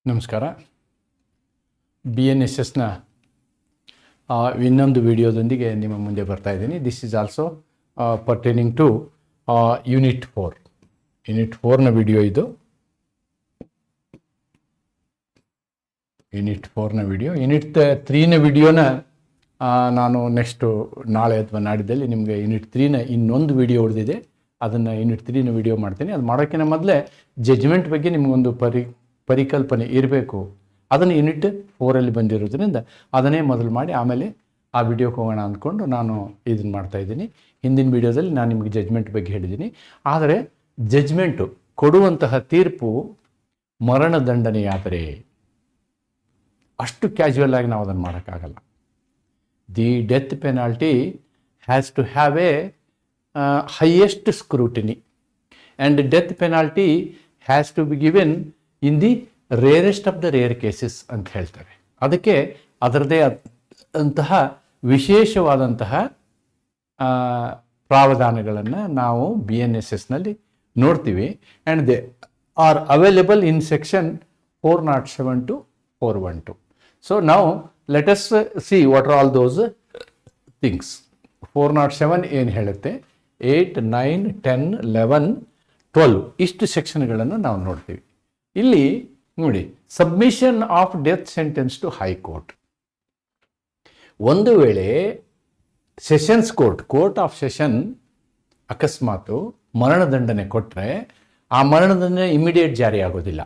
ನಮಸ್ಕಾರ. BNSSನ ಇನ್ನೊಂದು ವಿಡಿಯೋದೊಂದಿಗೆ ನಿಮ್ಮ ಮುಂದೆ ಬರ್ತಾ ಇದ್ದೀನಿ. This is also pertaining to unit 4ನ ವಿಡಿಯೋ ಇದು. ಯೂನಿಟ್ 4ನ ವಿಡಿಯೋ. ಯೂನಿಟ್ 3ನ ವಿಡಿಯೋನ ನಾನು ನೆಕ್ಸ್ಟು ನಾಳೆ ಅಥವಾ ನಾಡಿದ್ದಲ್ಲಿ ನಿಮಗೆ ಯೂನಿಟ್ 3ನ ಇನ್ನೊಂದು ವಿಡಿಯೋ ಉಳಿದಿದೆ, ಅದನ್ನು ಯೂನಿಟ್ 3ನ ವಿಡಿಯೋ ಮಾಡ್ತೀನಿ. ಅದು ಮಾಡೋಕ್ಕಿಂತ ಮೊದಲೇ ಜಡ್ಜ್ಮೆಂಟ್ ಬಗ್ಗೆ ನಿಮಗೊಂದು ಪರಿಕಲ್ಪನೆ ಇರಬೇಕು. ಅದನ್ನು ಯೂನಿಟ್ 4ಅಲ್ಲಿ ಬಂದಿರೋದ್ರಿಂದ ಅದನ್ನೇ ಮೊದಲು ಮಾಡಿ ಆಮೇಲೆ ಆ ವಿಡಿಯೋಕ್ಕೆ ಹೋಗೋಣ ಅಂದ್ಕೊಂಡು ನಾನು ಇದನ್ನು ಮಾಡ್ತಾಯಿದ್ದೀನಿ. ಹಿಂದಿನ ವಿಡಿಯೋದಲ್ಲಿ ನಾನು ನಿಮಗೆ ಜಡ್ಜ್ಮೆಂಟ್ ಬಗ್ಗೆ ಹೇಳಿದ್ದೀನಿ. ಆದರೆ ಜಡ್ಜ್ಮೆಂಟು ಕೊಡುವಂತಹ ತೀರ್ಪು ಮರಣದಂಡನೆಯಾದರೆ ಅಷ್ಟು ಕ್ಯಾಶುವಲ್ ಆಗಿ ನಾವು ಅದನ್ನು ಮಾಡೋಕ್ಕಾಗಲ್ಲ. The death penalty has to have a highest scrutiny and death penalty has to be given in the rarest of the rare cases ಅಂತ ಹೇಳ್ತಾರೆ. ಅದಕ್ಕೆ ಅದರದೇ ಅಂತಹ ವಿಶೇಷವಾದಂತಹ ಪ್ರಾವಧಾನಗಳನ್ನು ನಾವು BNSSನಲ್ಲಿ ನೋಡ್ತೀವಿ. And they are available in section 407 to 412. So ನಾವು let us see what are all those things. 407 ಏನು ಹೇಳುತ್ತೆ, 8, 9, 10, 11, 12 ಇಷ್ಟು ಸೆಕ್ಷನ್ಗಳನ್ನು ನಾವು ನೋಡ್ತೀವಿ. ಇಲ್ಲಿ ನೋಡಿ, submission of death sentence to high court. ಒಂದು ವೇಳೆ ಸೆಷನ್ಸ್ ಕೋರ್ಟ್ ಆಫ್ ಸೆಷನ್ ಅಕಸ್ಮಾತು ಮರಣದಂಡನೆ ಕೊಟ್ಟರೆ ಆ ಮರಣದಂಡನೆ ಇಮಿಡಿಯೇಟ್ ಜಾರಿ ಆಗೋದಿಲ್ಲ.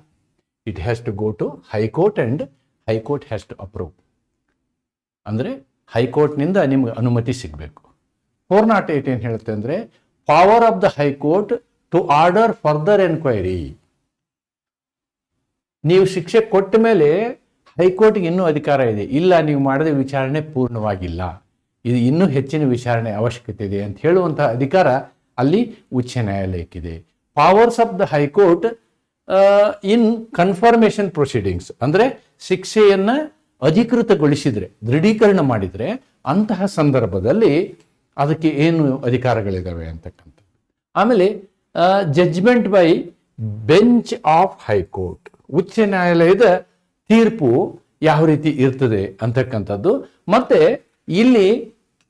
It has to go to high court and high court has to approve. ಅಂದರೆ ಹೈಕೋರ್ಟ್ನಿಂದ ನಿಮ್ಗೆ ಅನುಮತಿ ಸಿಗಬೇಕು. 408 ಏನು ಹೇಳುತ್ತೆ ಅಂದರೆ, power of the high court to order further enquiry. ನೀವು ಶಿಕ್ಷೆ ಕೊಟ್ಟ ಮೇಲೆ ಹೈಕೋರ್ಟ್ಗೆ ಇನ್ನೂ ಅಧಿಕಾರ ಇದೆ, ಇಲ್ಲ ನೀವು ಮಾಡಿದ ವಿಚಾರಣೆ ಪೂರ್ಣವಾಗಿಲ್ಲ, ಇದು ಇನ್ನೂ ಹೆಚ್ಚಿನ ವಿಚಾರಣೆ ಅವಶ್ಯಕತೆ ಇದೆ ಅಂತ ಹೇಳುವಂತಹ ಅಧಿಕಾರ ಅಲ್ಲಿ ಉಚ್ಚ ನ್ಯಾಯಾಲಯಕ್ಕಿದೆ. Powers of the high court in confirmation proceedings, ಅಂದರೆ ಶಿಕ್ಷೆಯನ್ನು ಅಧಿಕೃತಗೊಳಿಸಿದರೆ, ದೃಢೀಕರಣ ಮಾಡಿದರೆ ಅಂತಹ ಸಂದರ್ಭದಲ್ಲಿ ಅದಕ್ಕೆ ಏನು ಅಧಿಕಾರಗಳಿದ್ದಾವೆ ಅಂತಕ್ಕಂಥದ್ದು. ಆಮೇಲೆ judgment by bench of high court, ಉಚ್ಚ ನ್ಯಾಯಾಲಯದ ತೀರ್ಪು ಯಾವ ರೀತಿ ಇರ್ತದೆ ಅಂತಕ್ಕಂಥದ್ದು. ಮತ್ತು ಇಲ್ಲಿ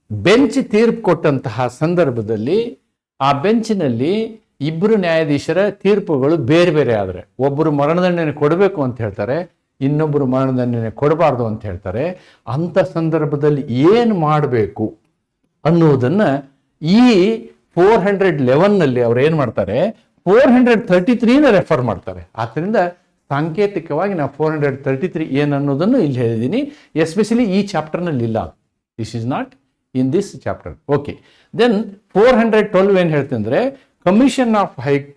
ಬೆಂಚ್ ತೀರ್ಪು ಕೊಟ್ಟಂತಹ ಸಂದರ್ಭದಲ್ಲಿ ಆ ಬೆಂಚಿನಲ್ಲಿ ಇಬ್ಬರು ನ್ಯಾಯಾಧೀಶರ ತೀರ್ಪುಗಳು ಬೇರೆ ಬೇರೆ ಆದರೆ, ಒಬ್ಬರು ಮರಣದಂಡನೆ ಕೊಡಬೇಕು ಅಂತ ಹೇಳ್ತಾರೆ, ಇನ್ನೊಬ್ಬರು ಮರಣದಂಡನೆ ಕೊಡಬಾರ್ದು ಅಂತ ಹೇಳ್ತಾರೆ. ಅಂಥ ಸಂದರ್ಭದಲ್ಲಿ ಏನು ಮಾಡಬೇಕು ಅನ್ನೋದನ್ನು ಈ 411ನಲ್ಲಿ ಅವ್ರು ಏನು ಮಾಡ್ತಾರೆ, 433ನ ರೆಫರ್ ಮಾಡ್ತಾರೆ. ಆದ್ದರಿಂದ ಸಾಂಕೇತಿಕವಾಗಿ ನಾವು 433 ಏನು ಅನ್ನೋದನ್ನು ಇಲ್ಲಿ ಹೇಳಿದ್ದೀನಿ. ಎಸ್ಪೆಷಲಿ ಈ ಚಾಪ್ಟರ್ನಲ್ಲಿ ಇಲ್ಲ, this is not in this chapter. Okay, then 412 ಏನು ಹೇಳ್ತೀನಿ ಅಂದರೆ,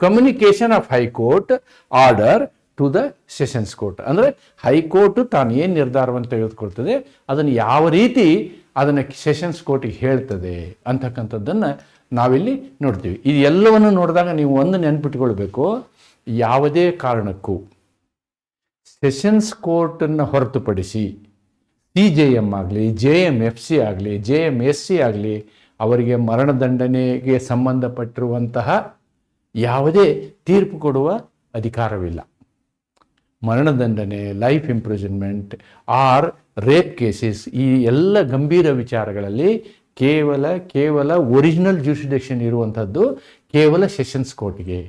communication of high court order to the sessions court. ಅಂದರೆ ಹೈಕೋರ್ಟು ತಾನು ಏನು ನಿರ್ಧಾರವನ್ನು ತೆಗೆದುಕೊಳ್ತದೆ ಅದನ್ನು ಯಾವ ರೀತಿ ಅದನ್ನು ಸೆಷನ್ಸ್ ಕೋರ್ಟಿಗೆ ಹೇಳ್ತದೆ ಅಂತಕ್ಕಂಥದ್ದನ್ನು ನಾವಿಲ್ಲಿ ನೋಡ್ತೀವಿ. ಇದು ಎಲ್ಲವನ್ನು ನೋಡಿದಾಗ ನೀವು ಒಂದು ನೆನ್ಪಿಟ್ಕೊಳ್ಬೇಕು, ಯಾವುದೇ ಕಾರಣಕ್ಕೂ ಸೆಷನ್ಸ್ ಕೋರ್ಟನ್ನು ಹೊರತುಪಡಿಸಿ CJM ಆಗಲಿ, JMFC ಆಗಲಿ, JMSC ಆಗಲಿ ಅವರಿಗೆ ಮರಣದಂಡನೆಗೆ ಸಂಬಂಧಪಟ್ಟಿರುವಂತಹ ಯಾವುದೇ ತೀರ್ಪು ಕೊಡುವ ಅಧಿಕಾರವಿಲ್ಲ. ಮರಣದಂಡನೆ, life imprisonment or rape cases, ಈ ಎಲ್ಲ ಗಂಭೀರ ವಿಚಾರಗಳಲ್ಲಿ ಕೇವಲ ಒರಿಜಿನಲ್ ಜ್ಯೂರಿಸ್ಡಿಕ್ಷನ್ ಇರುವಂಥದ್ದು ಕೇವಲ ಸೆಷನ್ಸ್ ಕೋರ್ಟ್ಗೆ.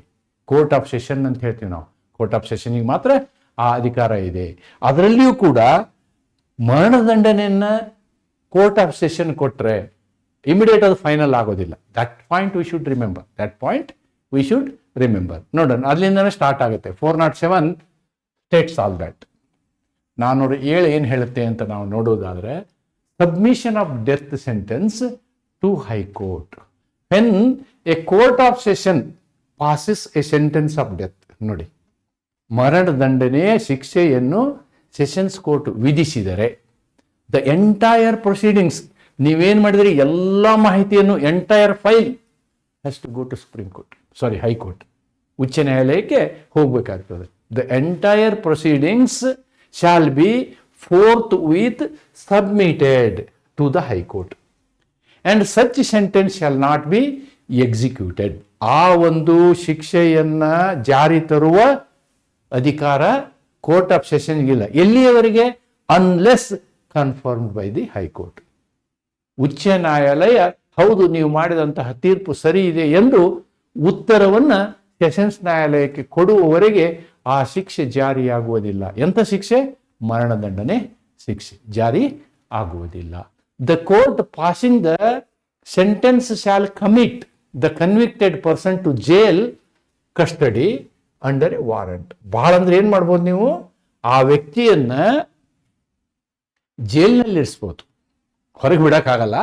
ಕೋರ್ಟ್ ಆಫ್ ಸೆಷನ್ ಅಂತ ಹೇಳ್ತೀವಿ ನಾವು, ಕೋರ್ಟ್ ಆಫ್ ಸೆಷನ್ಗೆ ಮಾತ್ರ ಆ ಅಧಿಕಾರ ಇದೆ. ಅದರಲ್ಲಿಯೂ ಕೂಡ ಮರಣದಂಡನೆಯನ್ನು ಕೋರ್ಟ್ ಆಫ್ ಸೆಷನ್ ಕೊಟ್ಟರೆ ಇಮಿಡಿಯೇಟ್ ಅದು ಫೈನಲ್ ಆಗೋದಿಲ್ಲ. That point we should remember. ನೋಡೋಣ, ಅಲ್ಲಿಂದನೇ ಸ್ಟಾರ್ಟ್ ಆಗುತ್ತೆ. 407 ಸ್ಟೇಟ್ಸ್ ಆಲ್ ದ್ಯಾಟ್. 407 ಏನು ಹೇಳುತ್ತೆ ಅಂತ ನಾವು ನೋಡೋದಾದರೆ, submission of death sentence to high court when a court of session passes a sentence of death. ನೋಡಿ, ಮರಣದಂಡನೆಯ ಶಿಕ್ಷೆಯನ್ನು ಸೆಷನ್ಸ್ ಕೋರ್ಟ್ ವಿಧಿಸಿದರೆ ದ ಎಂಟೈರ್ ಪ್ರೊಸೀಡಿಂಗ್ಸ್, ನೀವೇನು ಮಾಡಿದ್ರಿ ಎಲ್ಲ ಮಾಹಿತಿಯನ್ನು, entire file has to go to high court, ಉಚ್ಚ ನ್ಯಾಯಾಲಯಕ್ಕೆ ಹೋಗಬೇಕಾಗ್ತದೆ. The entire proceedings shall be forthwith submitted to the High Court and such sentence shall not be executed. ಆ ಒಂದು ಶಿಕ್ಷೆಯನ್ನು ಜಾರಿ ತರುವ ಅಧಿಕಾರ ಕೋರ್ಟ್ ಆಫ್ ಸೆಷನ್ಗಿಲ್ಲ. ಎಲ್ಲಿಯವರೆಗೆ? Unless confirmed by the high court. ಉಚ್ಚ ನ್ಯಾಯಾಲಯ ಹೌದು ನೀವು ಮಾಡಿದಂತಹ ತೀರ್ಪು ಸರಿ ಇದೆ ಎಂದು ಉತ್ತರವನ್ನ ಸೆಷನ್ಸ್ ನ್ಯಾಯಾಲಯಕ್ಕೆ ಕೊಡುವವರೆಗೆ ಆ ಶಿಕ್ಷೆ ಜಾರಿಯಾಗುವುದಿಲ್ಲ. ಎಂಥ ಶಿಕ್ಷೆ? ಮರಣದಂಡನೆ ಶಿಕ್ಷೆ ಜಾರಿ ಆಗುವುದಿಲ್ಲ. The court passing the sentence shall commit the convicted person to jail custody under a warrant. ಬಹಳ ಅಂದ್ರೆ ಏನ್ ಮಾಡ್ಬೋದು ನೀವು? ಆ ವ್ಯಕ್ತಿಯನ್ನ ಜೈಲ್ನಲ್ಲಿ ಇರಿಸ್ಬೋದು, ಹೊರಗೆ ಬಿಡಕ್ಕಾಗಲ್ಲ,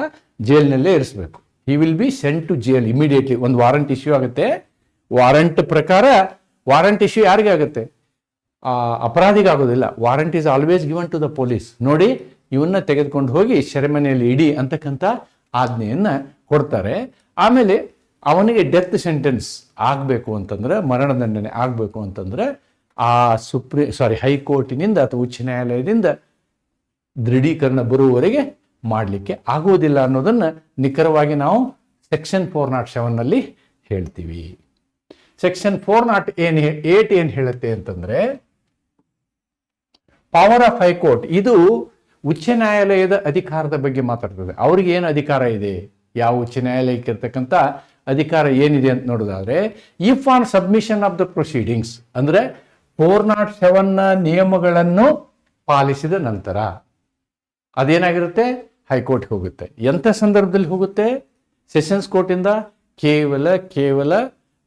ಜೈಲ್ನಲ್ಲೇ ಇರಿಸ್ಬೇಕು. He will be sent to jail immediately. ಒಂದು ವಾರಂಟ್ ಇಶ್ಯೂ ಆಗುತ್ತೆ. ವಾರಂಟ್ ಪ್ರಕಾರ ವಾರಂಟ್ ಇಶ್ಯೂ ಯಾರಿಗೆ ಆಗುತ್ತೆ? ಅಪರಾಧಿಗೆ ಆಗೋದಿಲ್ಲ. Warrant is always given to the police. ನೋಡಿ ಇವನ್ನ ತೆಗೆದುಕೊಂಡು ಹೋಗಿ ಸೆರೆಮನೆಯಲ್ಲಿ ಇಡಿ ಅಂತಕ್ಕಂಥ ಆಜ್ಞೆಯನ್ನ ಕೊಡ್ತಾರೆ. ಆಮೇಲೆ ಅವನಿಗೆ ಡೆತ್ ಸೆಂಟೆನ್ಸ್ ಆಗಬೇಕು ಅಂತಂದ್ರೆ, ಮರಣದಂಡನೆ ಆಗಬೇಕು ಅಂತಂದ್ರೆ ಆ ಹೈಕೋರ್ಟಿನಿಂದ ಅಥವಾ ಉಚ್ಚ ನ್ಯಾಯಾಲಯದಿಂದ ದೃಢೀಕರಣ ಬರುವವರೆಗೆ ಮಾಡಲಿಕ್ಕೆ ಆಗುವುದಿಲ್ಲ ಅನ್ನೋದನ್ನ ನಿಖರವಾಗಿ ನಾವು ಸೆಕ್ಷನ್ 407 ಹೇಳ್ತೀವಿ. ಸೆಕ್ಷನ್ 408 ಏನ್ ಹೇಳುತ್ತೆ ಅಂತಂದ್ರೆ, ಪವರ್ ಆಫ್ ಹೈಕೋರ್ಟ್. ಇದು ಉಚ್ಚ ನ್ಯಾಯಾಲಯದ ಅಧಿಕಾರದ ಬಗ್ಗೆ ಮಾತಾಡ್ತದೆ. ಅವ್ರಿಗೆ ಏನು ಅಧಿಕಾರ ಇದೆ, ಯಾವ ಉಚ್ಚ ನ್ಯಾಯಾಲಯಕ್ಕೆ ಇರ್ತಕ್ಕಂಥ ಅಧಿಕಾರ ಏನಿದೆ ಅಂತ ನೋಡೋದಾದ್ರೆ, if on submission of the proceedings, ಅಂದ್ರೆ 407 ನಿಯಮಗಳನ್ನು ಪಾಲಿಸಿದ ನಂತರ ಅದೇನಾಗಿರುತ್ತೆ? ಹೈಕೋರ್ಟ್ಗೆ ಹೋಗುತ್ತೆ. ಎಂಥ ಸಂದರ್ಭದಲ್ಲಿ ಹೋಗುತ್ತೆ? ಸೆಷನ್ಸ್ ಕೋರ್ಟಿಂದ ಕೇವಲ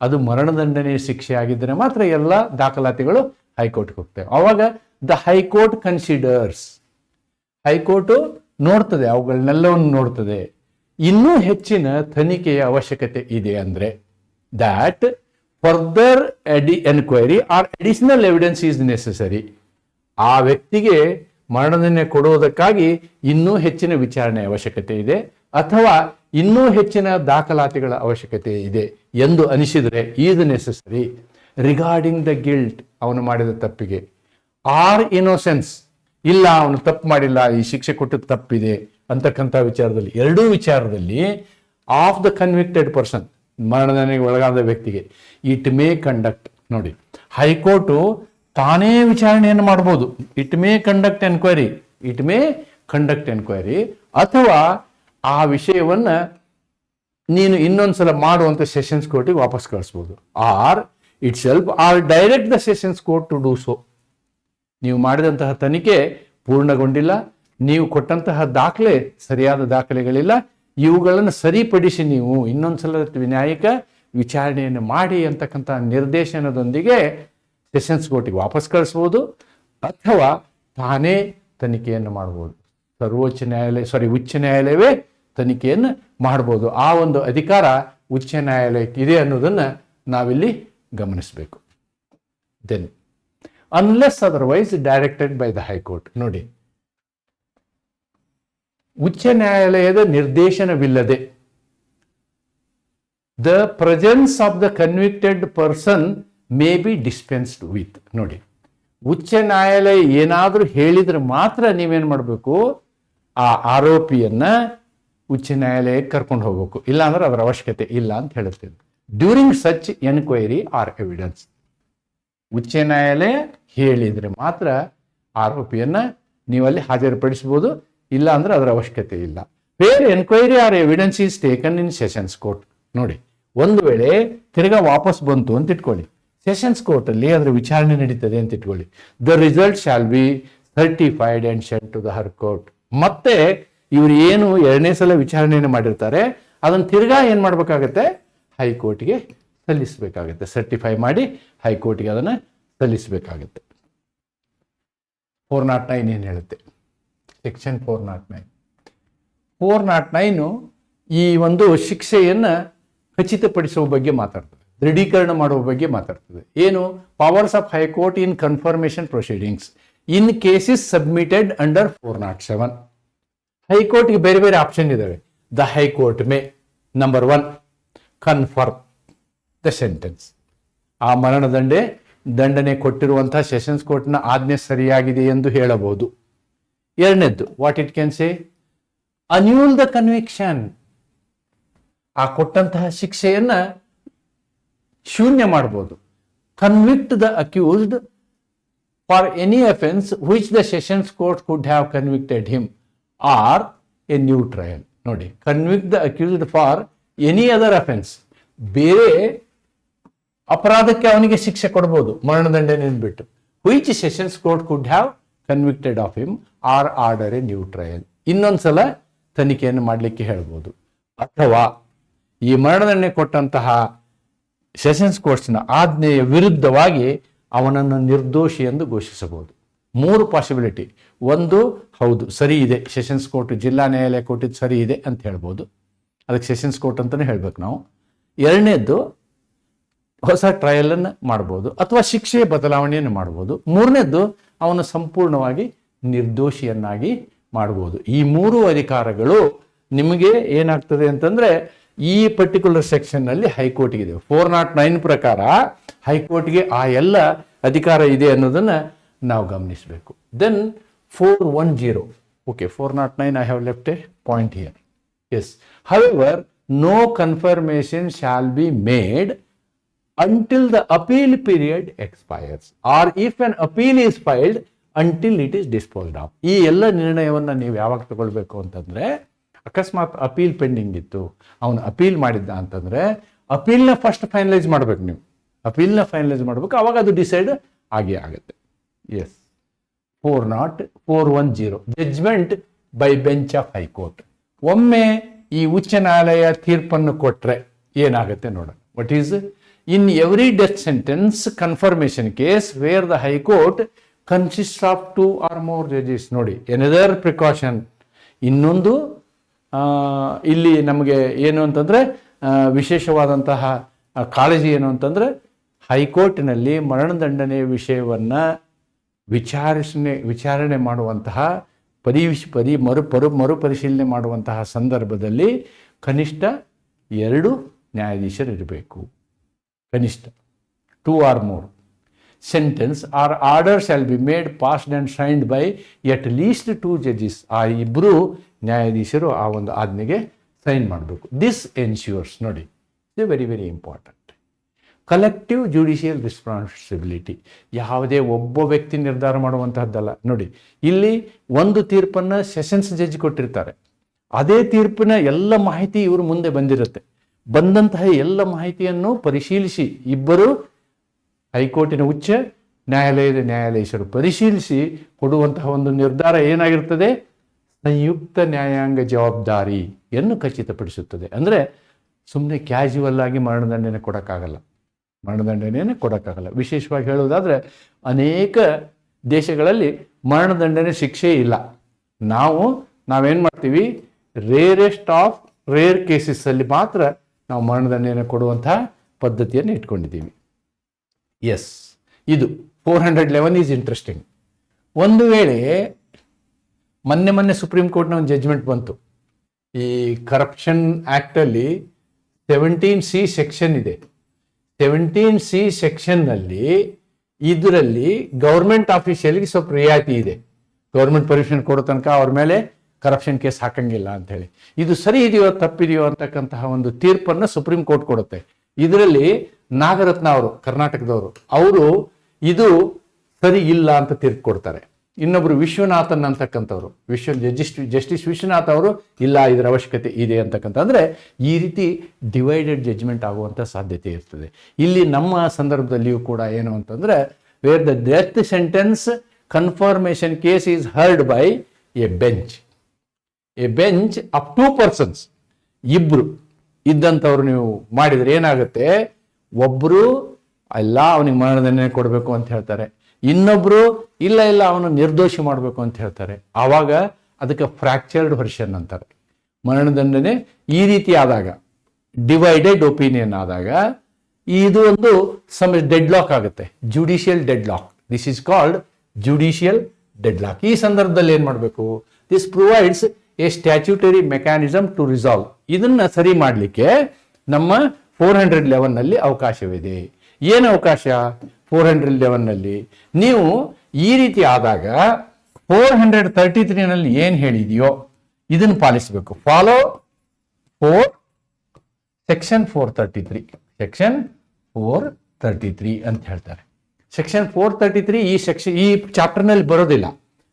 ಅದು ಮರಣದಂಡನೆ ಶಿಕ್ಷೆ ಆಗಿದ್ದರೆ ಮಾತ್ರ ಎಲ್ಲ ದಾಖಲಾತಿಗಳು ಹೈಕೋರ್ಟ್ಗೆ ಹೋಗ್ತವೆ. ಅವಾಗ ದ ಹೈಕೋರ್ಟ್ ಕನ್ಸಿಡರ್ಸ್, ಹೈಕೋರ್ಟು ನೋಡ್ತದೆ, ಅವುಗಳನ್ನೆಲ್ಲವನ್ನು ನೋಡ್ತದೆ. ಇನ್ನೂ ಹೆಚ್ಚಿನ ತನಿಖೆಯ ಅವಶ್ಯಕತೆ ಇದೆ ಅಂದ್ರೆ that further enquiry or additional evidence is necessary. ಆ ವ್ಯಕ್ತಿಗೆ ಮರಣದಂಡನೆ ಕೊಡುವುದಕ್ಕಾಗಿ ಇನ್ನೂ ಹೆಚ್ಚಿನ ವಿಚಾರಣೆ ಅವಶ್ಯಕತೆ ಇದೆ ಅಥವಾ ಇನ್ನೂ ಹೆಚ್ಚಿನ ದಾಖಲಾತಿಗಳ ಅವಶ್ಯಕತೆ ಇದೆ ಎಂದು ಅನಿಸಿದರೆ is necessary regarding the guilt, ಅವನು ಮಾಡಿದ ತಪ್ಪಿಗೆ, ಆರ್ ಇನ್ನೋಸೆನ್ಸ್, ಇಲ್ಲ ಅವನು ತಪ್ಪು ಮಾಡಿಲ್ಲ, ಈ ಶಿಕ್ಷೆ ಕೊಟ್ಟದ್ದು ತಪ್ಪಿದೆ ಅಂತಕ್ಕಂಥ ವಿಚಾರದಲ್ಲಿ, ಎರಡೂ ವಿಚಾರದಲ್ಲಿ ಆಫ್ ದ ಕನ್ವಿಕ್ಟೆಡ್ ಪರ್ಸನ್, ಮರಣದಂಡನೆಗೆ ಒಳಗಾದ ವ್ಯಕ್ತಿಗೆ, ಇಟ್ ಮೇ ಕಂಡಕ್ಟ್. ನೋಡಿ, ಹೈಕೋರ್ಟು ತಾನೇ ವಿಚಾರಣೆಯನ್ನು ಮಾಡ್ಬೋದು. ಇಟ್ ಮೇ ಕಂಡಕ್ಟ್ ಎನ್ಕ್ವೈರಿ, ಅಥವಾ ಆ ವಿಷಯವನ್ನ ನೀನು ಇನ್ನೊಂದ್ಸಲ ಮಾಡುವಂತ ಸೆಷನ್ಸ್ ಕೋರ್ಟಿಗೆ ವಾಪಸ್ ಕಳಿಸ್ಬೋದು. Or itself or direct the sessions court to do so. ನೀವು ಮಾಡಿದಂತಹ ತನಿಖೆ ಪೂರ್ಣಗೊಂಡಿಲ್ಲ, ನೀವು ಕೊಟ್ಟಂತಹ ದಾಖಲೆ ಸರಿಯಾದ ದಾಖಲೆಗಳಿಲ್ಲ, ಇವುಗಳನ್ನು ಸರಿಪಡಿಸಿ ನೀವು ಇನ್ನೊಂದ್ಸಲ ನ್ಯಾಯಿಕ ವಿಚಾರಣೆಯನ್ನು ಮಾಡಿ ಅಂತಕ್ಕಂಥ ನಿರ್ದೇಶನದೊಂದಿಗೆ ಸೆಷನ್ಸ್ ಕೋರ್ಟಿಗೆ ವಾಪಸ್ ಕಳಿಸ್ಬೋದು ಅಥವಾ ತಾನೇ ತನಿಖೆಯನ್ನು ಮಾಡ್ಬೋದು. ಉಚ್ಚ ನ್ಯಾಯಾಲಯವೇ ತನಿಖೆಯನ್ನು ಮಾಡ್ಬೋದು. ಆ ಒಂದು ಅಧಿಕಾರ ಉಚ್ಚ ನ್ಯಾಯಾಲಯಕ್ಕೆ ಇದೆ ಅನ್ನೋದನ್ನ ನಾವಿಲ್ಲಿ ಗಮನಿಸಬೇಕು. Then unless otherwise directed by the high court. ನೋಡಿ, ಉಚ್ಚ ನ್ಯಾಯಾಲಯದ ನಿರ್ದೇಶನವಿಲ್ಲದೆ the presence of the convicted person may be dispensed with. ನೋಡಿ, ಉಚ್ಚ ನ್ಯಾಯಾಲಯ ಏನಾದರೂ ಹೇಳಿದ್ರೆ ಮಾತ್ರ ನೀವೇನು ಮಾಡಬೇಕು? ಆ ಆರೋಪಿಯನ್ನ ಉಚ್ಚ ನ್ಯಾಯಾಲಯಕ್ಕೆ ಕರ್ಕೊಂಡು ಹೋಗ್ಬೇಕು, ಇಲ್ಲ ಅಂದ್ರೆ ಅದರ ಅವಶ್ಯಕತೆ ಇಲ್ಲ ಅಂತ ಹೇಳುತ್ತೇವೆ. During such enquiry or evidence, ಉಚ್ಚ ನ್ಯಾಯಾಲಯ ಹೇಳಿದ್ರೆ ಮಾತ್ರ ಆರೋಪಿಯನ್ನ ನೀವಲ್ಲಿ ಹಾಜರುಪಡಿಸಬಹುದು, ಇಲ್ಲ ಅಂದ್ರೆ ಅದರ ಅವಶ್ಯಕತೆ ಇಲ್ಲ. Where enquiry or evidence is taken in sessions court. ನೋಡಿ, ಒಂದು ವೇಳೆ ತಿರ್ಗಾ ವಾಪಸ್ ಬಂತು ಅಂತ ಇಟ್ಕೊಳ್ಳಿ, ಸೆಷನ್ಸ್ ಕೋರ್ಟ್ ಅಲ್ಲಿ ಅದರ ವಿಚಾರಣೆ ನಡೀತದೆ ಅಂತ ಇಟ್ಕೊಳ್ಳಿ. The result shall be certified and sent to the high court. ಮತ್ತೆ ಇವರು ಏನು ಎರಡನೇ ಸಲ ವಿಚಾರಣೆಯನ್ನು ಮಾಡಿರ್ತಾರೆ ಅದನ್ನು ತಿರ್ಗಾ ಏನ್ ಮಾಡ್ಬೇಕಾಗತ್ತೆ? ಹೈಕೋರ್ಟ್ಗೆ ಸಲ್ಲಿಸಬೇಕಾಗತ್ತೆ. ಸರ್ಟಿಫೈ ಮಾಡಿ ಹೈಕೋರ್ಟ್ಗೆ ಅದನ್ನು ಸಲ್ಲಿಸಬೇಕಾಗತ್ತೆ. 409 ಏನು ಹೇಳುತ್ತೆ? ಸೆಕ್ಷನ್ 409 ಈ ಒಂದು ಶಿಕ್ಷೆಯನ್ನ ಖಚಿತಪಡಿಸುವ ಬಗ್ಗೆ ಮಾತಾಡ್ತದೆ, ದೃಢೀಕರಣ ಮಾಡುವ ಬಗ್ಗೆ ಮಾತಾಡ್ತದೆ. ಏನು? Powers of high court in confirmation proceedings in cases submitted under 407. ಹೈಕೋರ್ಟ್ಗೆ ಬೇರೆ ಬೇರೆ ಆಪ್ಷನ್ ಇದಾವೆ. The high court May number 1 confirm the sentence, ಆ ದಂಡನೆ ಕೊಟ್ಟಿರುವಂತಹ ಸೆಷನ್ಸ್ ಕೋರ್ಟ್ನ ಆಜ್ಞೆ ಸರಿಯಾಗಿದೆ ಎಂದು ಹೇಳಬಹುದು. ಎರಡನೇದ್ದು, what it can say, annul the conviction, ಆ ಕೊಟ್ಟಂತಹ ಶಿಕ್ಷೆಯನ್ನ ಶೂನ್ಯ ಮಾಡಬಹುದು. Convict the accused for any offense which the sessions court could have convicted him or a new trial. ನೋಡಿ, convict the accused for any other offense. ಬೇರೆ ಅಪರಾಧಕ್ಕೆ ಅವನಿಗೆ ಶಿಕ್ಷೆ ಕೊಡ್ಬೋದು ಮರಣದಂಡನೆಯನ್ನು ಬಿಟ್ಟು. which sessions court could have convicted of him or order a new trial. ಇನ್ನೊಂದ್ಸಲ ತನಿಖೆಯನ್ನು ಮಾಡಲಿಕ್ಕೆ ಹೇಳ್ಬೋದು. ಅಥವಾ ಈ ಮರಣದಂಡನೆ ಕೊಟ್ಟಂತಹ ಸೆಷನ್ಸ್ ಕೋರ್ಟ್ಸ್ನ ಆಜ್ಞೆಯ ವಿರುದ್ಧವಾಗಿ ಅವನನ್ನು ನಿರ್ದೋಷಿ ಎಂದು ಘೋಷಿಸಬಹುದು. 3 ಪಾಸಿಬಿಲಿಟಿ. ಒಂದು, ಹೌದು ಸರಿ ಇದೆ, ಸೆಷನ್ಸ್ ಕೋರ್ಟ್ ಜಿಲ್ಲಾ ನ್ಯಾಯಾಲಯ ಕೊಟ್ಟಿದ್ದು ಸರಿ ಇದೆ ಅಂತ ಹೇಳ್ಬೋದು, ಅದಕ್ಕೆ ಸೆಷನ್ಸ್ ಕೋರ್ಟ್ ಅಂತಲೇ ಹೇಳ್ಬೇಕು ನಾವು. ಎರಡನೇದ್ದು, ಹೊಸ ಟ್ರಯಲನ್ನು ಮಾಡ್ಬೋದು ಅಥವಾ ಶಿಕ್ಷೆಯ ಬದಲಾವಣೆಯನ್ನು ಮಾಡ್ಬೋದು. ಮೂರನೇದ್ದು, ಅವನು ಸಂಪೂರ್ಣವಾಗಿ ನಿರ್ದೋಷಿಯನ್ನಾಗಿ ಮಾಡ್ಬೋದು. ಈ 3 ಅಧಿಕಾರಗಳು ನಿಮಗೆ ಏನಾಗ್ತದೆ ಅಂತಂದರೆ ಈ ಪರ್ಟಿಕ್ಯುಲರ್ ಸೆಕ್ಷನ್ನಲ್ಲಿ ಹೈಕೋರ್ಟ್ಗಿದೆ. 409 ಪ್ರಕಾರ ಹೈಕೋರ್ಟ್ಗೆ ಆ ಎಲ್ಲ ಅಧಿಕಾರ ಇದೆ ಅನ್ನೋದನ್ನು ನಾವು ಗಮನಿಸಬೇಕು. Then 410, okay, 409 I have left a point here. Yes, however no confirmation shall be made until the appeal period expires or if an appeal is filed until it is disposed of. ಈ ಎಲ್ಲ ನಿರ್ಣಯವನ್ನು ನೀವು ಯಾವಾಗ ತಗೊಳ್ಬೇಕು ಅಂತಂದರೆ, ಅಕಸ್ಮಾತ್ appeal pending ಇತ್ತು, ಅವನು ಅಪೀಲ್ ಮಾಡಿದ್ದ ಅಂತಂದರೆ ಅಪೀಲ್ನ ಫಸ್ಟ್ ಫೈನಲೈಸ್ ಮಾಡಬೇಕು. ನೀವು ಅಪೀಲ್ನ ಫೈನಲೈಸ್ ಮಾಡಬೇಕು, ಅವಾಗ ಅದು ಡಿಸೈಡ್ ಆಗೇ ಆಗುತ್ತೆ. Yes, 410 judgment by bench of high court. ಒಮ್ಮೆ ಈ ಉಚ್ಚ ನ್ಯಾಯಾಲಯ ತೀರ್ಪನ್ನು ಕೊಟ್ಟರೆ ಏನಾಗುತ್ತೆ ನೋಡೋಣ. What is in every death sentence confirmation case where the high court consists of 2 or more judges. ನೋಡಿ, another precaution. ಇನ್ನೊಂದು ಇಲ್ಲಿ ನಮಗೆ ಏನು ಅಂತಂದರೆ ವಿಶೇಷವಾದಂತಹ ಕಾಳಜಿ ಏನು ಅಂತಂದರೆ, ಹೈಕೋರ್ಟಿನಲ್ಲಿ ಮರಣದಂಡನೆಯ ವಿಷಯವನ್ನು ವಿಚಾರಣೆ ಮಾಡುವಂತಹ ಮರುಪರಿಶೀಲನೆ ಮಾಡುವಂತಹ ಸಂದರ್ಭದಲ್ಲಿ ಕನಿಷ್ಠ 2 ನ್ಯಾಯಾಧೀಶರು ಇರಬೇಕು. ಕನಿಷ್ಠ 2 or more. Sentence or order shall be made, passed and signed by at least 2 judges. ಆ ಇಬ್ಬರು ನ್ಯಾಯಾಧೀಶರು ಆ ಒಂದು ಆಜ್ಞೆಗೆ ಸೈನ್ ಮಾಡಬೇಕು. ದಿಸ್ ಎನ್ಶ್ಯೂರ್ಸ್, ನೋಡಿ, ಇದು very very important. Collective judicial responsibility. ಯಾವುದೇ ಒಬ್ಬ ವ್ಯಕ್ತಿ ನಿರ್ಧಾರ ಮಾಡುವಂತಹದ್ದಲ್ಲ. ನೋಡಿ, ಇಲ್ಲಿ ಒಂದು ತೀರ್ಪನ್ನು ಸೆಷನ್ಸ್ ಜಡ್ಜ್ ಕೊಟ್ಟಿರ್ತಾರೆ, ಅದೇ ತೀರ್ಪಿನ ಎಲ್ಲ ಮಾಹಿತಿ ಇವರು ಮುಂದೆ ಬಂದಿರುತ್ತೆ. ಬಂದಂತಹ ಎಲ್ಲ ಮಾಹಿತಿಯನ್ನು ಪರಿಶೀಲಿಸಿ ಇಬ್ಬರು ಹೈಕೋರ್ಟಿನ ಉಚ್ಚ ನ್ಯಾಯಾಲಯದ ನ್ಯಾಯಾಧೀಶರು ಪರಿಶೀಲಿಸಿ ಕೊಡುವಂತಹ ಒಂದು ನಿರ್ಧಾರ ಏನಾಗಿರ್ತದೆ, ಸಂಯುಕ್ತ ನ್ಯಾಯಾಂಗ ಜವಾಬ್ದಾರಿಯನ್ನು ಖಚಿತಪಡಿಸುತ್ತದೆ. ಅಂದರೆ ಸುಮ್ಮನೆ ಕ್ಯಾಶುವಲ್ ಆಗಿ ಮರಣದಂಡನೆ ಕೊಡೋಕ್ಕಾಗಲ್ಲ. ವಿಶೇಷವಾಗಿ ಹೇಳುವುದಾದರೆ ಅನೇಕ ದೇಶಗಳಲ್ಲಿ ಮರಣದಂಡನೆ ಶಿಕ್ಷೆ ಇಲ್ಲ. ನಾವೇನು ಮಾಡ್ತೀವಿ, ರೇರೆಸ್ಟ್ ಆಫ್ ರೇರ್ ಕೇಸಸ್ಸಲ್ಲಿ ಮಾತ್ರ ನಾವು ಮರಣದಂಡನೆ ಕೊಡುವಂತಹ ಪದ್ಧತಿಯನ್ನು ಇಟ್ಕೊಂಡಿದ್ದೀವಿ. ಎಸ್, ಇದು 411 ಈಸ್ ಇಂಟ್ರೆಸ್ಟಿಂಗ್. ಒಂದು ವೇಳೆ ಮೊನ್ನೆ ಸುಪ್ರೀಂ ಕೋರ್ಟ್ನ ಒಂದು ಜಡ್ಜ್ಮೆಂಟ್ ಬಂತು. ಈ ಕರಪ್ಷನ್ ಆ್ಯಕ್ಟಲ್ಲಿ 17C ಸೆಕ್ಷನ್ ಇದೆ. 17C ಸೆಕ್ಷನ್ನಲ್ಲಿ ಇದರಲ್ಲಿ ಗೌರ್ಮೆಂಟ್ ಆಫೀಷಿಯಲ್ಗೆ ಸ್ವಲ್ಪ ರಿಯಾಯಿತಿ ಇದೆ. ಗೌರ್ಮೆಂಟ್ ಪರ್ಮಿಷನ್ ಕೊಡೋ ತನಕ ಅವ್ರ ಮೇಲೆ ಕರಪ್ಷನ್ ಕೇಸ್ ಹಾಕಂಗಿಲ್ಲ ಅಂಥೇಳಿ. ಇದು ಸರಿ ಇದೆಯೋ ತಪ್ಪಿದೆಯೋ ಅಂತಕ್ಕಂತಹ ಒಂದು ತೀರ್ಪನ್ನು ಸುಪ್ರೀಂ ಕೋರ್ಟ್ ಕೊಡುತ್ತೆ. ಇದರಲ್ಲಿ ನಾಗರತ್ನ ಅವರು, ಕರ್ನಾಟಕದವರು, ಅವರು ಇದು ಸರಿ ಇಲ್ಲ ಅಂತ ತೀರ್ಪು ಕೊಡ್ತಾರೆ. ಇನ್ನೊಬ್ರು ವಿಶ್ವನಾಥನ್ ಅಂತಕ್ಕಂಥವ್ರು, ಜಸ್ಟಿಸ್ ವಿಶ್ವನಾಥ್ ಅವರು, ಇಲ್ಲ ಇದರ ಅವಶ್ಯಕತೆ ಇದೆ ಅಂತಕ್ಕಂಥ. ಅಂದರೆ ಈ ರೀತಿ ಡಿವೈಡೆಡ್ ಜಡ್ಜ್ಮೆಂಟ್ ಆಗುವಂಥ ಸಾಧ್ಯತೆ ಇರ್ತದೆ. ಇಲ್ಲಿ ನಮ್ಮ ಸಂದರ್ಭದಲ್ಲಿಯೂ ಕೂಡ ಏನು ಅಂತಂದರೆ, where the death sentence confirmation case is heard by a bench of 2 persons. ಇಬ್ರು ಇದ್ದಂಥವ್ರು ನೀವು ಮಾಡಿದರೆ ಏನಾಗುತ್ತೆ, ಒಬ್ಬರು ಇಲ್ಲ ಅವನಿಗೆ ಮರಣದಂಡನೆ ಕೊಡಬೇಕು ಅಂತ ಹೇಳ್ತಾರೆ, ಇನ್ನೊಬ್ರು ಇಲ್ಲ ಅವನು ನಿರ್ದೋಷಿ ಮಾಡಬೇಕು ಅಂತ ಹೇಳ್ತಾರೆ. ಆವಾಗ ಅದಕ್ಕೆ ಫ್ರ್ಯಾಕ್ಚರ್ಡ್ ವರ್ಷನ್ ಅಂತಾರೆ. ಮರಣದಂಡನೆ ಈ ರೀತಿ ಆದಾಗ, ಡಿವೈಡೆಡ್ ಒಪಿನಿಯನ್ ಆದಾಗ, ಇದು ಒಂದು ಡೆಡ್ಲಾಕ್ ಆಗುತ್ತೆ, judicial deadlock. This is called judicial deadlock. ಈ ಸಂದರ್ಭದಲ್ಲಿ ಏನು ಮಾಡಬೇಕು, this provides a statutory mechanism to resolve. ಇದನ್ನ ಸರಿ ಮಾಡಲಿಕ್ಕೆ ನಮ್ಮ 411ನಲ್ಲಿ ಅವಕಾಶವಿದೆ. ಏನು ಅವಕಾಶ? 411ನಲ್ಲಿ ನೀವು ಈ ರೀತಿ ಆದಾಗ 433ನಲ್ಲಿ ಏನು ಹೇಳಿದೆಯೋ ಇದನ್ನು ಪಾಲಿಸಬೇಕು. ಫಾಲೋ ಸೆಕ್ಷನ್ 433 ಅಂತ ಹೇಳ್ತಾರೆ. ಸೆಕ್ಷನ್ 433 ಈ ಚಾಪ್ಟರ್ನಲ್ಲಿ ಬರೋದಿಲ್ಲ.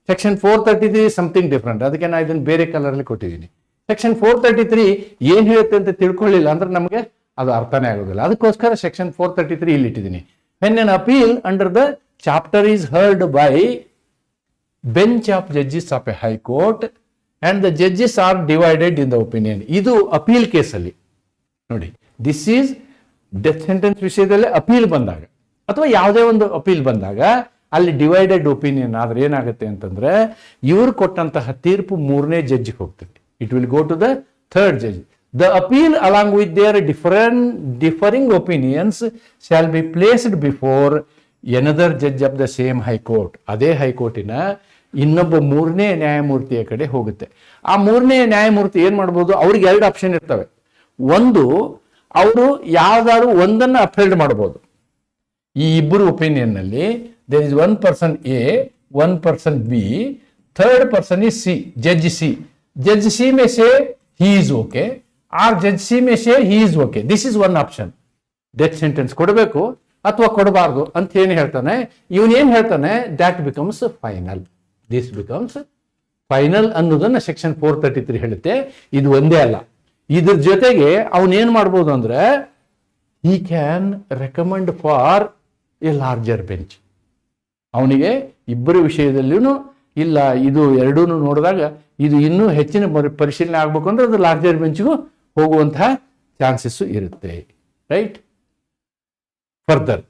Section 433 something different. ಅದಕ್ಕೆ ನಾನು ಇದನ್ನು ಬೇರೆ ಕಲರಲ್ಲಿ ಕೊಟ್ಟಿದ್ದೀನಿ. ಸೆಕ್ಷನ್ 433 ಏನು ಹೇಳುತ್ತೆ ಅಂತ ತಿಳ್ಕೊಳ್ಳಿಲ್ಲ ಅಂದ್ರೆ ನಮಗೆ ಅದು ಅರ್ಥನೇ ಆಗೋದಿಲ್ಲ. ಅದಕ್ಕೋಸ್ಕರ ಸೆಕ್ಷನ್ 433 ಇಲ್ಲಿ ಇಟ್ಟಿದ್ದೀನಿ. When N appeal under the chapter is heard by bench of judges of A high court and the judges R divided in the opinion. ಇದು ಅಪೀಲ್ ಕೇಸಲ್ಲಿ ನೋಡಿ. ದಿಸ್ ಈಸ್ ಡೆತ್ ಸೆಂಟೆನ್ಸ್ ವಿಷಯದಲ್ಲಿ ಅಪೀಲ್ ಬಂದಾಗ ಅಥವಾ ಯಾವುದೇ ಒಂದು ಅಪೀಲ್ ಬಂದಾಗ ಅಲ್ಲಿ ಡಿವೈಡೆಡ್ ಒಪಿನಿಯನ್ ಆದ್ರೆ ಏನಾಗುತ್ತೆ ಅಂತಂದ್ರೆ ಇವರು ಕೊಟ್ಟಂತಹ ತೀರ್ಪು 3ನೇ ಜಡ್ಜಿಗೆ ಹೋಗ್ತದೆ. It will go to the 3rd judge. The appeal along with their differing opinions shall be placed before another judge of the same high court. ಅದೇ ಹೈಕೋರ್ಟಿನ ಇನ್ನೊಬ್ಬ 3ನೇ ನ್ಯಾಯಮೂರ್ತಿಯ ಕಡೆ ಹೋಗುತ್ತೆ. ಆ 3ನೇ ನ್ಯಾಯಮೂರ್ತಿ ಏನ್ ಮಾಡ್ಬೋದು? ಅವ್ರಿಗೆ 2 ಆಪ್ಷನ್ ಇರ್ತವೆ. ಒಂದು, ಅವರು ಯಾವ್ದಾದ್ರು ಒಂದನ್ನು ಅಪ್ಹೆಲ್ಡ್ ಮಾಡ್ಬೋದು. ಈ ಇಬ್ಬರು ಒಪಿನಿಯನ್ ನಲ್ಲಿ there is 1 person A, 1 person B, 3rd person is C, judge C. Judge C may say he is okay or judge C may say he is okay. This is one option. Death sentence ಕೊಡಬೇಕು ಅಥವಾ ಕೊಡಬಾರ್ದು ಅಂತ ಏನು ಹೇಳ್ತಾನೆ, ಇವನ್ ಏನ್ ಹೇಳ್ತಾನೆ, that becomes final. This becomes final ಅನ್ನೋದನ್ನ section 433 ಹೇಳುತ್ತೆ. ಇದು ಒಂದೇ ಅಲ್ಲ, ಇದ್ರ ಜೊತೆಗೆ ಅವನೇನ್ ಮಾಡ್ಬೋದು ಅಂದ್ರೆ he can recommend for a larger bench. ಅವನಿಗೆ ಇಬ್ಬರು ವಿಷಯದಲ್ಲಿಯೂ ಇಲ್ಲ, ಇದು ಎರಡೂ ನೋಡಿದಾಗ ಇದು ಇನ್ನೂ ಹೆಚ್ಚಿನ ಪರಿಶೀಲನೆ ಆಗ್ಬೇಕು ಅಂದ್ರೆ ಅದು ಲಾರ್ಜರ್ ಬೆಂಚ್ಗೂ ಹೋಗುವಂತಹ ಚಾನ್ಸಸ್ ಇರುತ್ತೆ. Right. Further,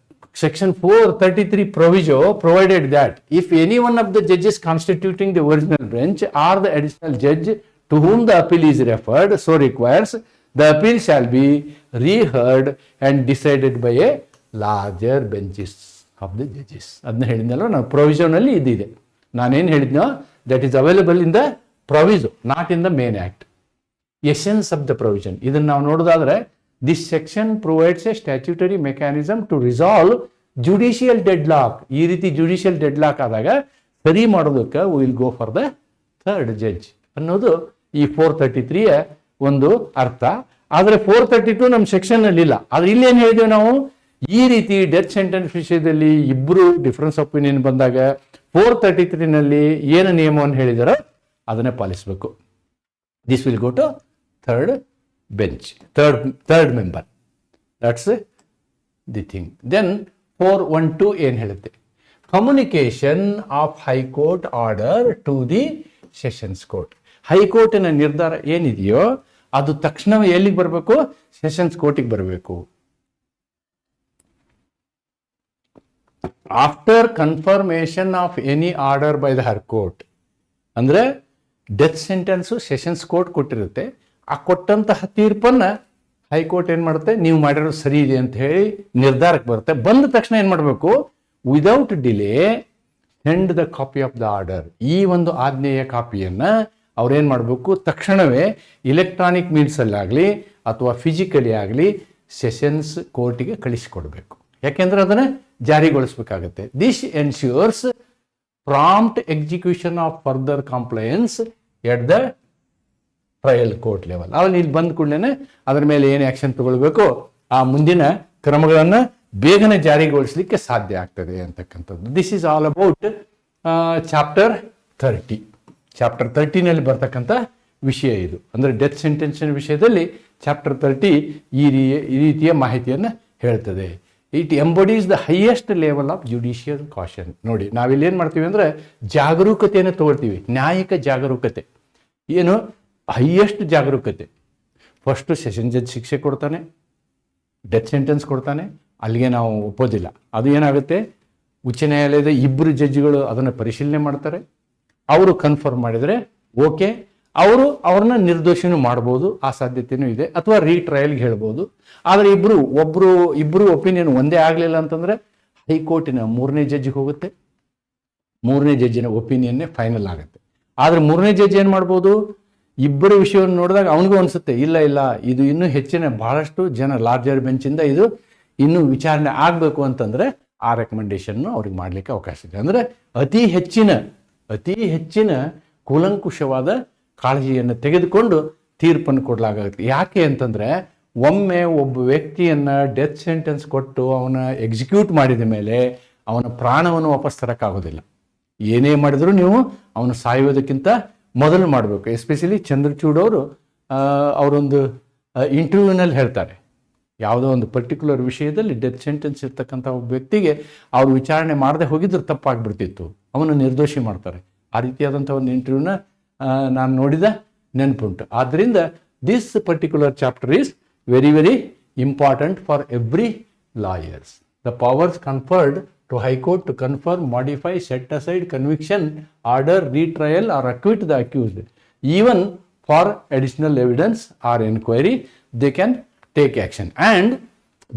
section 433 proviso provided that if any one of the judges constituting the original bench or the additional judge to whom the appeal is referred so requires, the appeal shall be reheard and decided by a larger benches of the judges. ಅದನ್ನ ಹೇಳಿದ್ನಲ್ಲ ನಾನು, ಪ್ರೊವಿಷನಲ್ಲಿ ಇದಿದೆ. ನಾನೇನು ಹೇಳಿದ್ನೋ that is available in the proviso, not in the main act. Essence of the provision ಇದನ್ನು ನಾವು ನೋಡೋದಾದ್ರೆ, this section provides a statutory mechanism to resolve judicial deadlock. ಈ ರೀತಿ ಜುಡಿಷಿಯಲ್ ಡೆಡ್ ಲಾಕ್ ಆದಾಗ ಸರಿ ಮಾಡೋದಕ್ಕೆ will go for the 3rd judge ಅನ್ನೋದು ಈ 433ಯ ಒಂದು ಅರ್ಥ. ಆದರೆ 432 ನಮ್ಮ ಸೆಕ್ಷನ್ ಅಲ್ಲಿ ಇಲ್ಲ. ಆದ್ರೆ ಇಲ್ಲಿ ಏನ್ ಹೇಳಿದ್ದೇವೆ ನಾವು, ಈ ರೀತಿ ಡೆತ್ ಸೆಂಟೆನ್ಸ್ ವಿಷಯದಲ್ಲಿ ಇಬ್ರು ಡಿಫರೆನ್ಸ್ ಒಪಿನಿಯನ್ ಬಂದಾಗ 433 ನಲ್ಲಿ ಏನು ನಿಯಮವನ್ನು ಹೇಳಿದಾರೋ ಅದನ್ನೇ ಪಾಲಿಸಬೇಕು. This will go to 3rd bench, third member. That's the thing. Then 412 ಏನ್ ಹೇಳುತ್ತೆ, communication of high court order to the sessions court. ಹೈಕೋರ್ಟಿನ ನಿರ್ಧಾರ ಏನಿದೆಯೋ ಅದು ತಕ್ಷಣ ಎಲ್ಲಿಗೆ ಬರಬೇಕು, ಸೆಷನ್ಸ್ ಕೋರ್ಟಿಗೆ ಬರಬೇಕು. After confirmation of any order by the high court. ಅಂದ್ರೆ ಡೆತ್ ಸೆಂಟೆನ್ಸು ಸೆಷನ್ಸ್ ಕೋರ್ಟ್ ಕೊಟ್ಟಿರುತ್ತೆ. ಆ ಕೊಟ್ಟಂತಹ ತೀರ್ಪನ್ನ ಹೈಕೋರ್ಟ್ ಏನ್ ಮಾಡುತ್ತೆ, ನೀವು ಮಾಡಿರೋದು ಸರಿ ಇದೆ ಅಂತ ಹೇಳಿ ನಿರ್ಧಾರಕ್ಕೆ ಬರುತ್ತೆ. ಬಂದ ತಕ್ಷಣ ಏನ್ ಮಾಡಬೇಕು, without delay send the copy of the order. ಈ ಒಂದು ಆಜ್ಞೆಯ ಕಾಪಿಯನ್ನ ಅವ್ರೇನ್ ಮಾಡಬೇಕು, ತಕ್ಷಣವೇ ಇಲೆಕ್ಟ್ರಾನಿಕ್ ಮೀನ್ಸ್ ಅಲ್ಲಾಗಲಿ ಅಥವಾ ಫಿಸಿಕಲಿ ಆಗಲಿ ಸೆಷನ್ಸ್ ಕೋರ್ಟಿಗೆ ಕಳಿಸಿಕೊಡ್ಬೇಕು. ಯಾಕೆಂದ್ರೆ ಅದನ್ನ ಜಾರಿಗೊಳಿಸಬೇಕಾಗತ್ತೆ. This ensures prompt execution of further compliance at the trial court level. ಅವನು ಇಲ್ಲಿ ಬಂದ ಕೂಡಲೇ ಅದರ ಮೇಲೆ ಏನು ಆಕ್ಷನ್ ತಗೊಳ್ಬೇಕು, ಆ ಮುಂದಿನ ಕ್ರಮಗಳನ್ನು ಬೇಗನೆ ಜಾರಿಗೊಳಿಸಲಿಕ್ಕೆ ಸಾಧ್ಯ ಆಗ್ತದೆ ಅಂತಕ್ಕಂಥದ್ದು. This is all about chapter 30. Chapter 30ನಲ್ಲಿ ಬರ್ತಕ್ಕಂಥ ವಿಷಯ ಇದು. ಅಂದರೆ ಡೆತ್ ಸೆಂಟೆನ್ಸಿನ ವಿಷಯದಲ್ಲಿ ಚಾಪ್ಟರ್ 30 ಈ ರೀತಿಯ ಮಾಹಿತಿಯನ್ನು ಹೇಳ್ತದೆ. It embodies the highest level of judicial caution. ನೋಡಿ, ನಾವಿಲ್ಲಿ ಏನು ಮಾಡ್ತೀವಿ ಅಂದರೆ ಜಾಗರೂಕತೆಯನ್ನು ತಗೊಳ್ತೀವಿ. ನ್ಯಾಯಿಕ ಜಾಗರೂಕತೆ ಏನು, ಹೈಯೆಸ್ಟ್ ಜಾಗರೂಕತೆ. ಫಸ್ಟು ಸೆಷನ್ ಜಡ್ಜ್ ಶಿಕ್ಷೆ ಕೊಡ್ತಾನೆ, ಡೆತ್ ಸೆಂಟೆನ್ಸ್ ಕೊಡ್ತಾನೆ, ಅಲ್ಲಿಗೆ ನಾವು ಒಪ್ಪೋದಿಲ್ಲ. ಅದು ಏನಾಗುತ್ತೆ, ಉಚ್ಚ ನ್ಯಾಯಾಲಯದ ಇಬ್ಬರು ಜಡ್ಜ್ಗಳು ಅದನ್ನು ಪರಿಶೀಲನೆ ಮಾಡ್ತಾರೆ. ಅವರು ಕನ್ಫರ್ಮ್ ಮಾಡಿದರೆ ಓಕೆ, ಅವ್ರನ್ನ ನಿರ್ದೋಷಿನೂ ಮಾಡ್ಬೋದು, ಆ ಸಾಧ್ಯತೆಯೂ ಇದೆ. ಅಥವಾ ರೀಟ್ರಯಲ್ಗೆ ಹೇಳ್ಬೋದು. ಆದರೆ ಇಬ್ಬರು ಒಪಿನಿಯನ್ ಒಂದೇ ಆಗಲಿಲ್ಲ ಅಂತಂದರೆ ಹೈಕೋರ್ಟಿನ 3ನೇ ಜಡ್ಜಿಗೆ ಹೋಗುತ್ತೆ. 3ನೇ ಜಡ್ಜಿನ ಒಪಿನಿಯನ್ನೇ ಫೈನಲ್ ಆಗುತ್ತೆ. ಆದರೆ 3ನೇ ಜಡ್ಜ್ ಏನು ಮಾಡ್ಬೋದು, ಇಬ್ಬರು ವಿಷಯವನ್ನು ನೋಡಿದಾಗ ಅವನಿಗೂ ಅನಿಸುತ್ತೆ, ಇಲ್ಲ ಇದು ಇನ್ನೂ ಹೆಚ್ಚಿನ ಬಹಳಷ್ಟು ಜನ ಲಾರ್ಜರ್ ಬೆಂಚಿಂದ ಇದು ಇನ್ನೂ ವಿಚಾರಣೆ ಆಗಬೇಕು ಅಂತಂದರೆ ಆ ರೆಕಮೆಂಡೇಶನ್ನು ಅವ್ರಿಗೆ ಮಾಡಲಿಕ್ಕೆ ಅವಕಾಶ ಇದೆ. ಅಂದರೆ ಅತಿ ಹೆಚ್ಚಿನ ಕೂಲಂಕುಷವಾದ ಕಾಳಜಿಯನ್ನು ತೆಗೆದುಕೊಂಡು ತೀರ್ಪನ್ನು ಕೊಡಲಾಗುತ್ತೆ. ಯಾಕೆ ಅಂತಂದರೆ, ಒಮ್ಮೆ ಒಬ್ಬ ವ್ಯಕ್ತಿಯನ್ನು ಡೆತ್ ಸೆಂಟೆನ್ಸ್ ಕೊಟ್ಟು ಅವನ ಎಕ್ಸಿಕ್ಯೂಟ್ ಮಾಡಿದ ಮೇಲೆ ಅವನ ಪ್ರಾಣವನ್ನು ವಾಪಸ್ ತರೋಕ್ಕಾಗೋದಿಲ್ಲ. ಏನೇ ಮಾಡಿದರೂ ನೀವು ಅವನು ಸಾಯೋದಕ್ಕಿಂತ ಮೊದಲು ಮಾಡಬೇಕು. ಎಸ್ಪೆಷಲಿ ಚಂದ್ರಚೂಡ್ ಅವರು ಅವರೊಂದು ಇಂಟರ್ವ್ಯೂನಲ್ಲಿ ಹೇಳ್ತಾರೆ, ಯಾವುದೋ ಒಂದು ಪರ್ಟಿಕ್ಯುಲರ್ ವಿಷಯದಲ್ಲಿ ಡೆತ್ ಸೆಂಟೆನ್ಸ್ ಇರ್ತಕ್ಕಂಥ ಒಬ್ಬ ವ್ಯಕ್ತಿಗೆ ಅವರು ವಿಚಾರಣೆ ಮಾಡದೆ ಹೋಗಿದ್ರು ತಪ್ಪಾಗ್ಬಿಡ್ತಿತ್ತು, ಅವನು ನಿರ್ದೋಷಿ ಮಾಡ್ತಾರೆ. ಆ ರೀತಿಯಾದಂಥ ಒಂದು ಇಂಟರ್ವ್ಯೂನ ನಾನು ನೋಡಿದ ನೆನಪುಂಟು. ಆದ್ದರಿಂದ this particular chapter is very very important for every lawyers. The powers conferred to High Court to confirm, modify, set aside conviction, order, retrial or acquit the accused. Even for additional evidence or inquiry, they can take action. And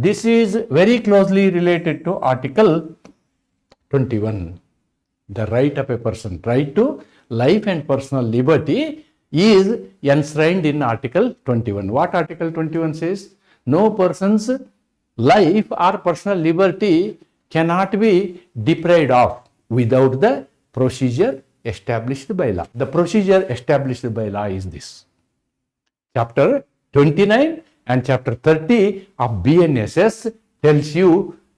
this is very closely related to Article 21. The right of a person, right to life and personal liberty is enshrined in Article 21. What Article 21 says? No person's life or personal liberty cannot be deprived of without the procedure established by law. The procedure established by law is this. Chapter 29 and chapter 30 of BNSS tells you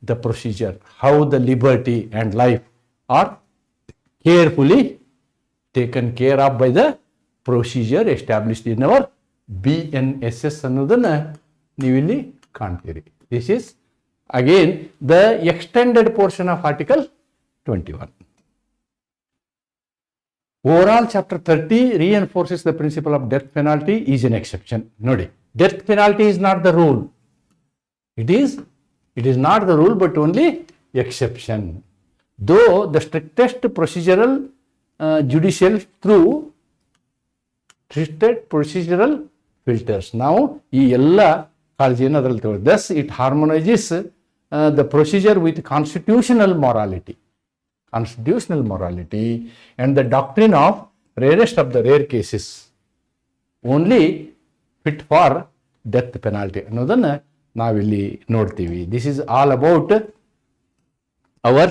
the procedure, how the liberty and life are carefully taken care of by the procedure established in our BNSS ಅನ್ನೋದನ್ನು ನೀವಿಲ್ಲಿ ಕಾಣ್ತೀರಿ. This is again the extended portion of Article 21. Overall, chapter 30 reinforces the principle of death penalty is an exception. Nodi, death penalty is not the rule. It is not the rule, but only exception. Though the strictest procedural judicial through strictest procedural filters. Now, ಈ ಎಲ್ಲ ಕಾಳಜಿಯನ್ನು ಅದರಲ್ಲಿ ತಗೊಳ್ಳಿ. Thus, it harmonizes the procedure with constitutional morality and the doctrine of rarest of the rare cases only fit for death penalty ಅನ್ನೋದನ್ನು ನಾವಿಲ್ಲಿ ನೋಡ್ತೀವಿ. This is all about our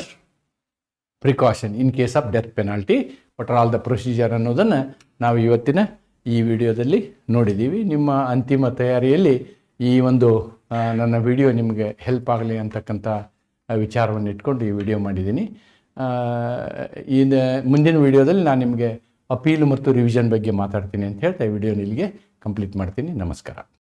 precaution in case of death penalty. What are all the procedure ಅನ್ನೋದನ್ನು ನಾವು ಇವತ್ತಿನ ಈ ವಿಡಿಯೋದಲ್ಲಿ ನೋಡಿದ್ದೀವಿ. ನಿಮ್ಮ ಅಂತಿಮ ತಯಾರಿಯಲ್ಲಿ ಈ ಒಂದು ನನ್ನ ವಿಡಿಯೋ ನಿಮಗೆ ಹೆಲ್ಪ್ ಆಗಲಿ ಅಂತಕ್ಕಂಥ ವಿಚಾರವನ್ನು ಇಟ್ಕೊಂಡು ಈ ವಿಡಿಯೋ ಮಾಡಿದ್ದೀನಿ. ಮುಂದಿನ ವಿಡಿಯೋದಲ್ಲಿ ನಾನು ನಿಮಗೆ ಅಪೀಲ್ ಮತ್ತು ರಿವಿಷನ್ ಬಗ್ಗೆ ಮಾತಾಡ್ತೀನಿ ಅಂತ ಹೇಳ್ತಾ ಈ ವಿಡಿಯೋನ ಇಲ್ಲಿಗೆ ಕಂಪ್ಲೀಟ್ ಮಾಡ್ತೀನಿ. ನಮಸ್ಕಾರ.